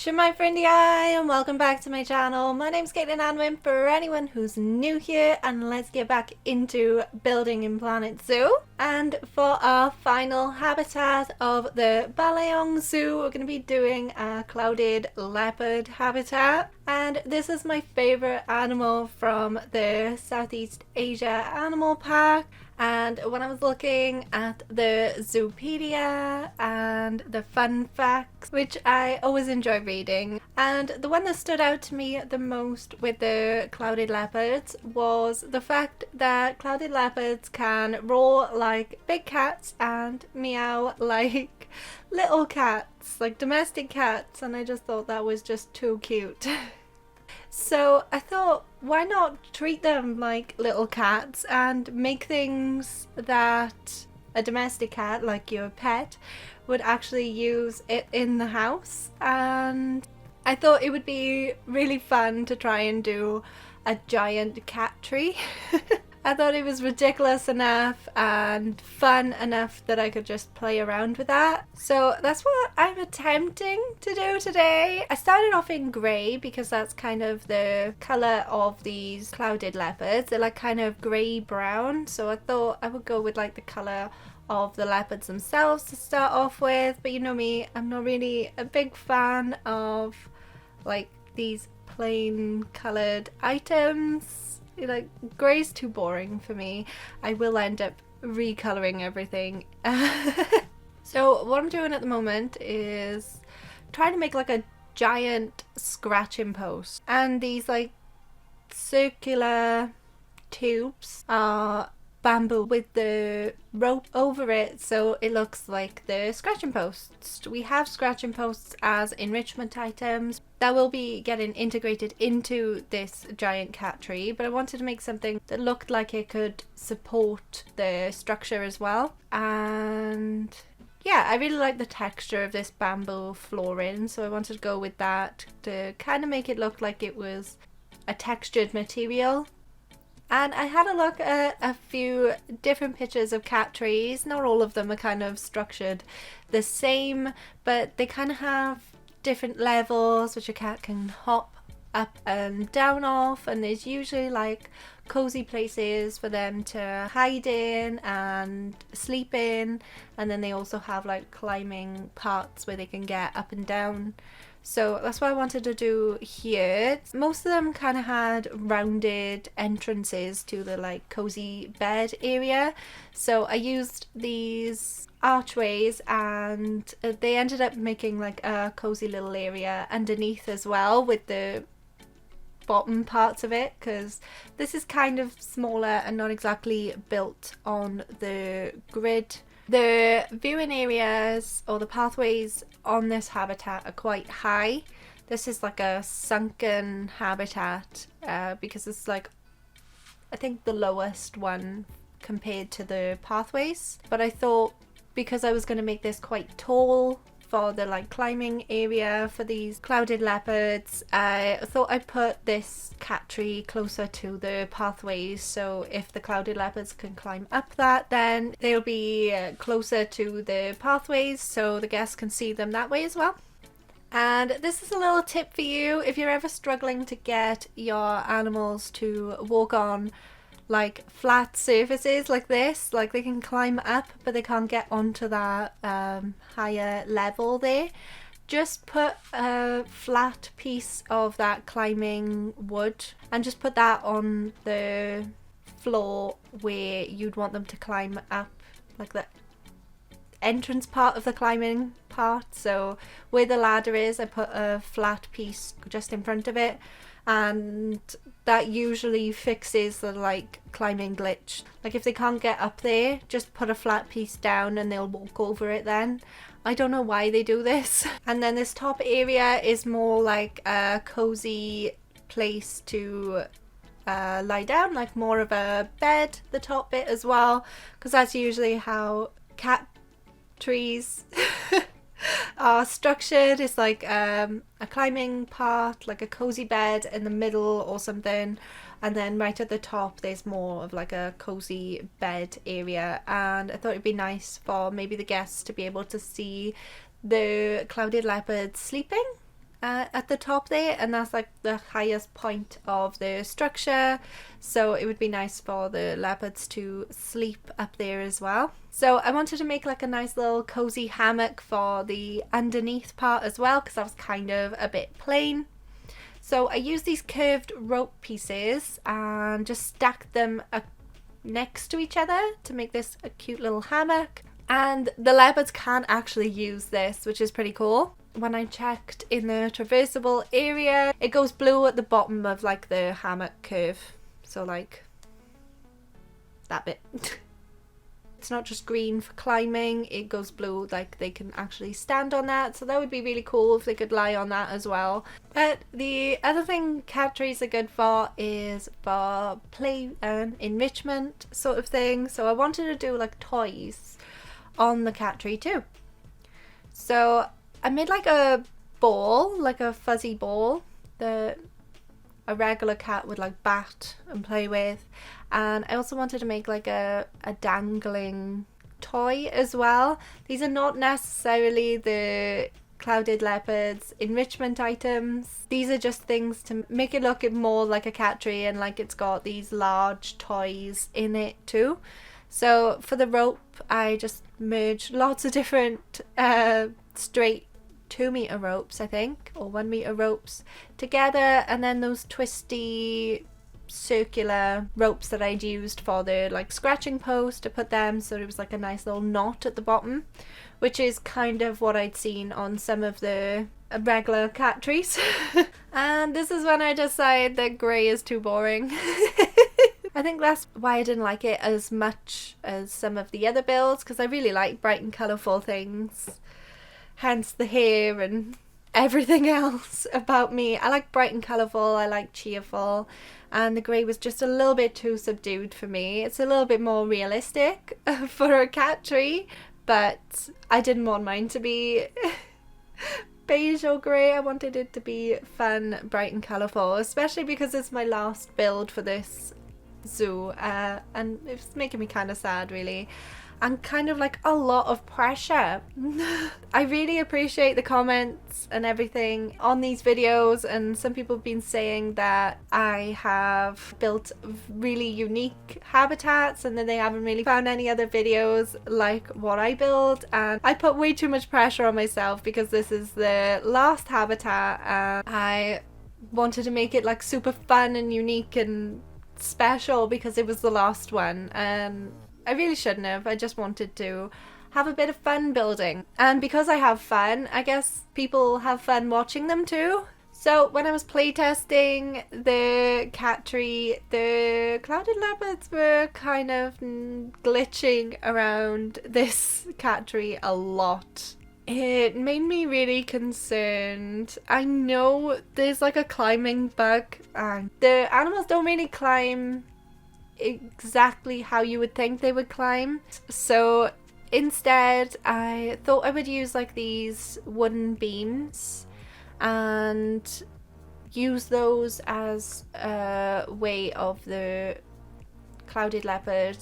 Shemai friendy eye, and welcome back to my channel. My name's CaitlinAnwyn for anyone who's new here, and let's get back into building in Planet Zoo. And for our final habitat of the Balayong Zoo, we're going to be doing a clouded leopard habitat. And this is my favorite animal from the Southeast Asia Animal Park. And when I was looking at the Zoopedia and the fun facts, which I always enjoy reading, and the one that stood out to me the most with the clouded leopards was the fact that clouded leopards can roar like big cats and meow like little cats, like domestic cats, and I just thought that was just too cute. So I thought, why not treat them like little cats and make things that a domestic cat, like your pet, would actually use it in the house. And I thought it would be really fun to try and do a giant cat tree. I thought it was ridiculous enough and fun enough that I could just play around with that. So that's what I'm attempting to do today. I started off in grey because that's kind of the colour of these clouded leopards. They're like kind of grey brown, so I thought I would go with like the colour of the leopards themselves to start off with. But you know me, I'm not really a big fan of like these plain coloured items. Like, grey's too boring for me. I will end up recoloring everything. So what I'm doing at the moment is trying to make like a giant scratching post, and these like circular tubes are bamboo with the rope over it, so it looks like the scratching posts. We have scratching posts as enrichment items that will be getting integrated into this giant cat tree, but I wanted to make something that looked like it could support the structure as well. And yeah, I really like the texture of this bamboo flooring, so I wanted to go with that to kind of make it look like it was a textured material. And I had a look at a few different pictures of cat trees. Not all of them are kind of structured the same, but they kind of have different levels which a cat can hop up and down off, and there's usually like cozy places for them to hide in and sleep in, and then they also have like climbing parts where they can get up and down. So that's what I wanted to do here. Most of them kind of had rounded entrances to the like cozy bed area. So I used these archways, and they ended up making like a cozy little area underneath as well with the bottom parts of it, because this is kind of smaller and not exactly built on the grid. The viewing areas or the pathways on this habitat are quite high. This is like a sunken habitat because it's like, I think, the lowest one compared to the pathways. But I thought because I was going to make this quite tall for the like climbing area for these clouded leopards, I thought I'd put this cat tree closer to the pathways, so if the clouded leopards can climb up that, then they'll be closer to the pathways so the guests can see them that way as well. And this is a little tip for you if you're ever struggling to get your animals to walk on like flat surfaces like this, like they can climb up but they can't get onto that higher level there. Just put a flat piece of that climbing wood and just put that on the floor where you'd want them to climb up, like the entrance part of the climbing part. So where the ladder is, I put a flat piece just in front of it, and that usually fixes the like climbing glitch. Like if they can't get up there, just put a flat piece down and they'll walk over it then. I don't know why they do this. And then this top area is more like a cozy place to lie down, like more of a bed, the top bit as well, because that's usually how cat trees are structured. It's like a climbing part, like a cozy bed in the middle or something, and then right at the top there's more of like a cozy bed area. And I thought it'd be nice for maybe the guests to be able to see the clouded leopards sleeping at the top there, and that's like the highest point of the structure, so it would be nice for the leopards to sleep up there as well. So I wanted to make like a nice little cozy hammock for the underneath part as well, because that was kind of a bit plain. So I used these curved rope pieces and just stacked them next to each other to make this a cute little hammock. And the leopards can actually use this, which is pretty cool. When I checked in the traversable area, it goes blue at the bottom of like the hammock curve. So like that bit. It's not just green for climbing, it goes blue, like they can actually stand on that. So that would be really cool if they could lie on that as well. But the other thing cat trees are good for is for play and enrichment sort of thing. So I wanted to do like toys on the cat tree too. So I made like a ball, like a fuzzy ball that a regular cat would like bat and play with. And I also wanted to make like a dangling toy as well. These are not necessarily the clouded leopards enrichment items. These are just things to make it look more like a cat tree, and like it's got these large toys in it too. So for the rope, I just merged lots of different straight 2-meter ropes, I think, or 1-meter ropes together, and then those twisty circular ropes that I'd used for the like scratching post to put them, so it was like a nice little knot at the bottom, which is kind of what I'd seen on some of the regular cat trees. And this is when I decided that grey is too boring. I think that's why I didn't like it as much as some of the other builds, because I really like bright and colourful things. Hence the hair and everything else about me. I like bright and colourful, I like cheerful, and the grey was just a little bit too subdued for me. It's a little bit more realistic for a cat tree, but I didn't want mine to be beige or grey. I wanted it to be fun, bright and colourful, especially because it's my last build for this zoo, and it's making me kind of sad really, and kind of like a lot of pressure. I really appreciate the comments and everything on these videos, and some people have been saying that I have built really unique habitats and that they haven't really found any other videos like what I build, and I put way too much pressure on myself because this is the last habitat and I wanted to make it like super fun and unique and special because it was the last one, and I really shouldn't have. I just wanted to have a bit of fun building, and because I have fun, I guess people have fun watching them too. So when I was playtesting the cat tree, the clouded leopards were kind of glitching around this cat tree a lot. It made me really concerned. I know there's like a climbing bug, and the animals don't really climb exactly how you would think they would climb. So instead I thought I would use like these wooden beams and use those as a way of the clouded leopard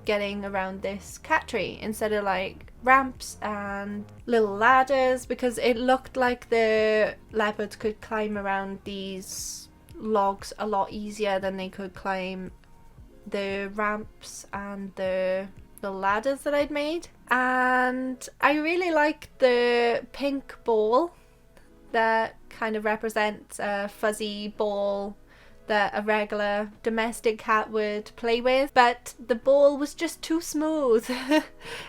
getting around this cat tree instead of like ramps and little ladders, because it looked like the leopards could climb around these logs a lot easier than they could climb the ramps and the ladders that I'd made. And I really liked the pink ball that kind of represents a fuzzy ball that a regular domestic cat would play with, but the ball was just too smooth.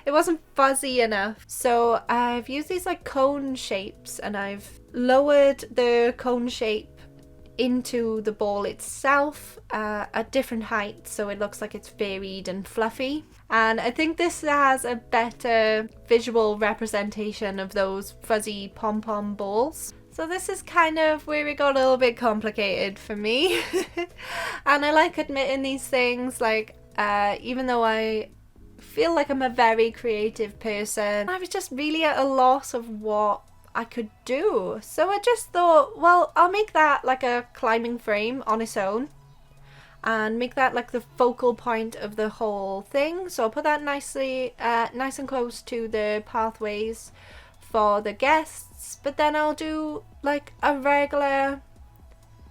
It wasn't fuzzy enough. So I've used these like cone shapes, and I've lowered the cone shape into the ball itself at different heights, so it looks like it's varied and fluffy. And I think this has a better visual representation of those fuzzy pom-pom balls. So this is kind of where it got a little bit complicated for me. And I like admitting these things, like even though I feel like I'm a very creative person, I was just really at a loss of what I could do. So I just thought, well, I'll make that like a climbing frame on its own and make that like the focal point of the whole thing. So I'll put that nicely nice and close to the pathways for the guests, but then I'll do like a regular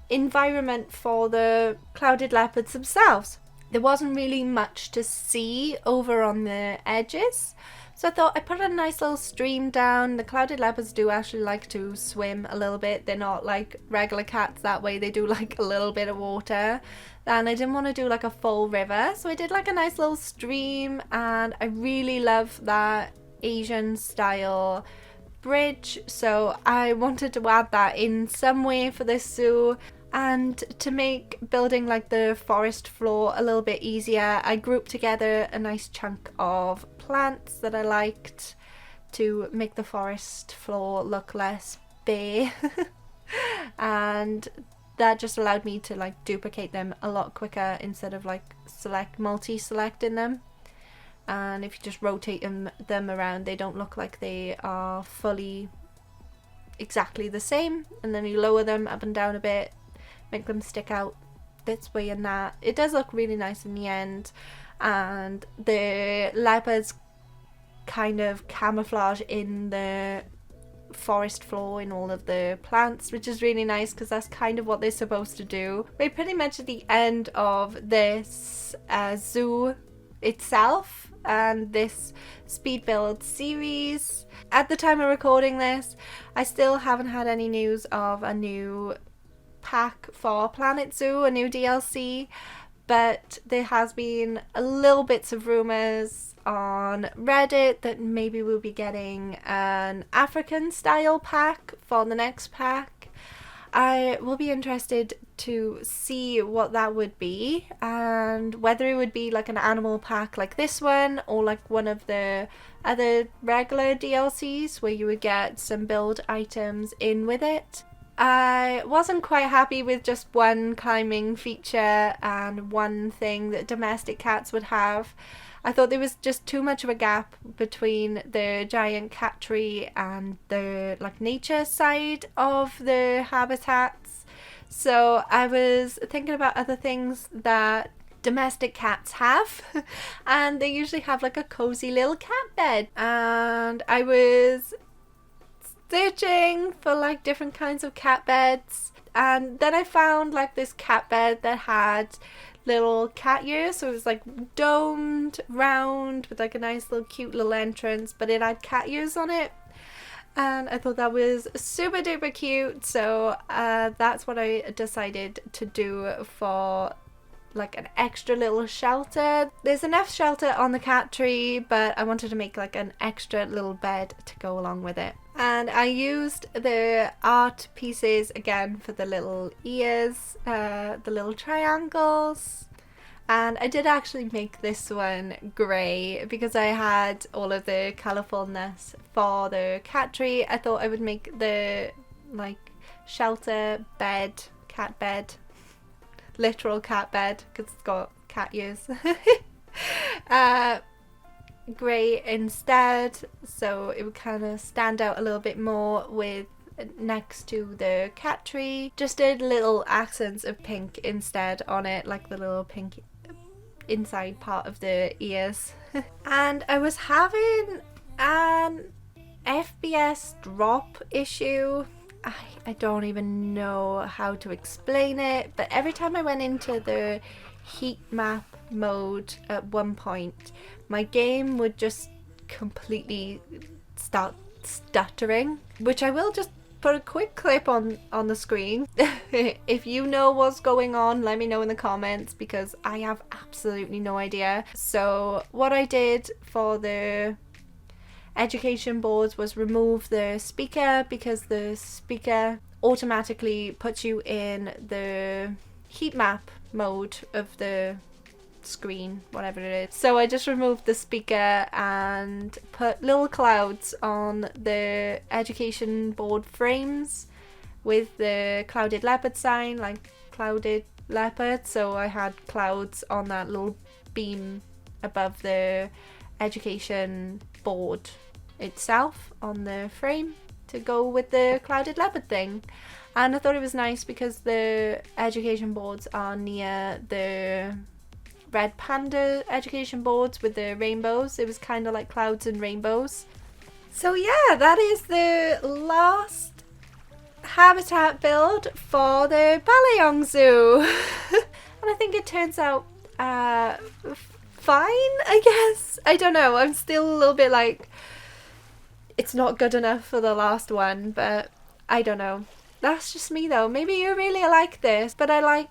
environment for the clouded leopards themselves. There wasn't really much to see over on the edges, so I thought I'd put a nice little stream down. The clouded leopards do actually like to swim a little bit. They're not like regular cats that way. They do like a little bit of water. And I didn't want to do like a full river, so I did like a nice little stream, and I really love that Asian style bridge, so I wanted to add that in some way for this zoo. And to make building like the forest floor a little bit easier, I grouped together a nice chunk of plants that I liked to make the forest floor look less bare. And that just allowed me to like duplicate them a lot quicker instead of like multi-selecting them. And if you just rotate them around, they don't look like they are fully exactly the same. And then you lower them up and down a bit, make them stick out this way and that. It does look really nice in the end. And the leopards kind of camouflage in the forest floor in all of the plants, which is really nice because that's kind of what they're supposed to do. We're pretty much at the end of this zoo itself and this speed build series. At the time of recording this, I still haven't had any news of a new pack for Planet Zoo, a new DLC, but there has been a little bits of rumours on Reddit that maybe we'll be getting an African style pack for the next pack. I will be interested to see what that would be, and whether it would be like an animal pack like this one, or like one of the other regular DLCs where you would get some build items in with it. I wasn't quite happy with just one climbing feature and one thing that domestic cats would have. I thought there was just too much of a gap between the giant cat tree and the like nature side of the habitats. So I was thinking about other things that domestic cats have, and they usually have like a cozy little cat bed, and I was searching for like different kinds of cat beds, and then I found like this cat bed that had little cat ears, so it was like domed round with like a nice little cute little entrance, but it had cat ears on it, and I thought that was super duper cute. So that's what I decided to do for like an extra little shelter. There's enough shelter on the cat tree, but I wanted to make like an extra little bed to go along with it. And I used the art pieces again for the little ears, the little triangles. And I did actually make this one grey because I had all of the colourfulness for the cat tree. I thought I would make the like shelter bed, cat bed, literal cat bed because it's got cat ears, grey instead, so it would kind of stand out a little bit more with next to the cat tree. Just did little accents of pink instead on it, like the little pink inside part of the ears. And I was having an FPS drop issue. I don't even know how to explain it, but every time I went into the heat map mode at one point, my game would just completely start stuttering, which I will just put a quick clip on the screen. If you know what's going on, let me know in the comments because I have absolutely no idea. So what I did for the education boards was remove the speaker, because the speaker automatically puts you in the heat map mode of the screen, whatever it is. So I just removed the speaker and put little clouds on the education board frames with the clouded leopard sign, like clouded leopard. So I had clouds on that little beam above the education board itself on the frame to go with the clouded leopard thing. And I thought it was nice because the education boards are near the red panda education boards with the rainbows. It was kind of like clouds and rainbows. So yeah, that is the last habitat build for the Balayong Zoo. And I think it turns out fine, I guess. I don't know, I'm still a little bit like, it's not good enough for the last one, but I don't know. That's just me though. Maybe you really like this, but I like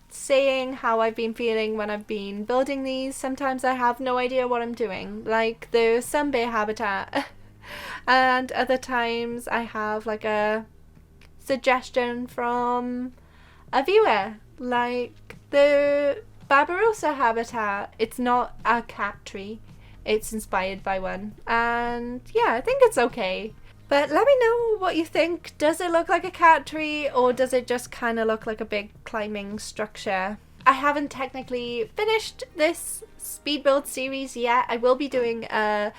saying how I've been feeling when I've been building these. Sometimes I have no idea what I'm doing, like the sunbear habitat. And other times I have like a suggestion from a viewer, like the Barbarossa habitat. It's not a cat tree, it's inspired by one, and yeah, I think it's okay. But let me know what you think. Does it look like a cat tree, or does it just kind of look like a big climbing structure? I haven't technically finished this speed build series yet. I will be doing a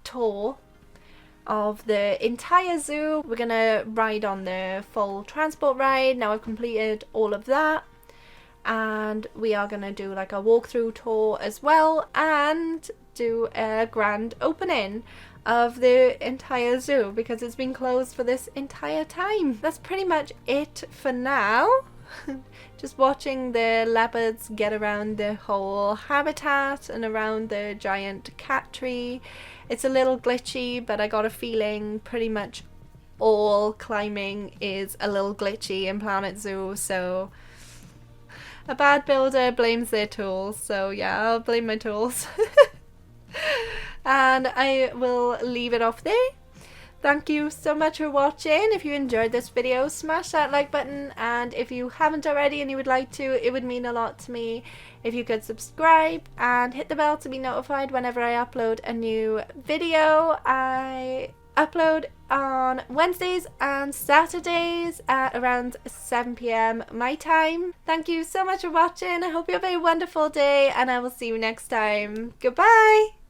tour of the entire zoo. We're gonna ride on the full transport ride. Now I've completed all of that, and we are gonna do like a walkthrough tour as well, and do a grand opening of the entire zoo because it's been closed for this entire time. That's pretty much it for now. Just watching the leopards get around the whole habitat and around the giant cat tree. It's a little glitchy, but I got a feeling pretty much all climbing is a little glitchy in Planet Zoo, so a bad builder blames their tools, so yeah, I'll blame my tools. And I will leave it off there. Thank you so much for watching. If you enjoyed this video, smash that like button, and if you haven't already and you would like to, it would mean a lot to me if you could subscribe and hit the bell to be notified whenever I upload a new video. I upload on Wednesdays and Saturdays at around 7 PM my time. Thank you so much for watching. I hope you have a wonderful day, and I will see you next time. Goodbye!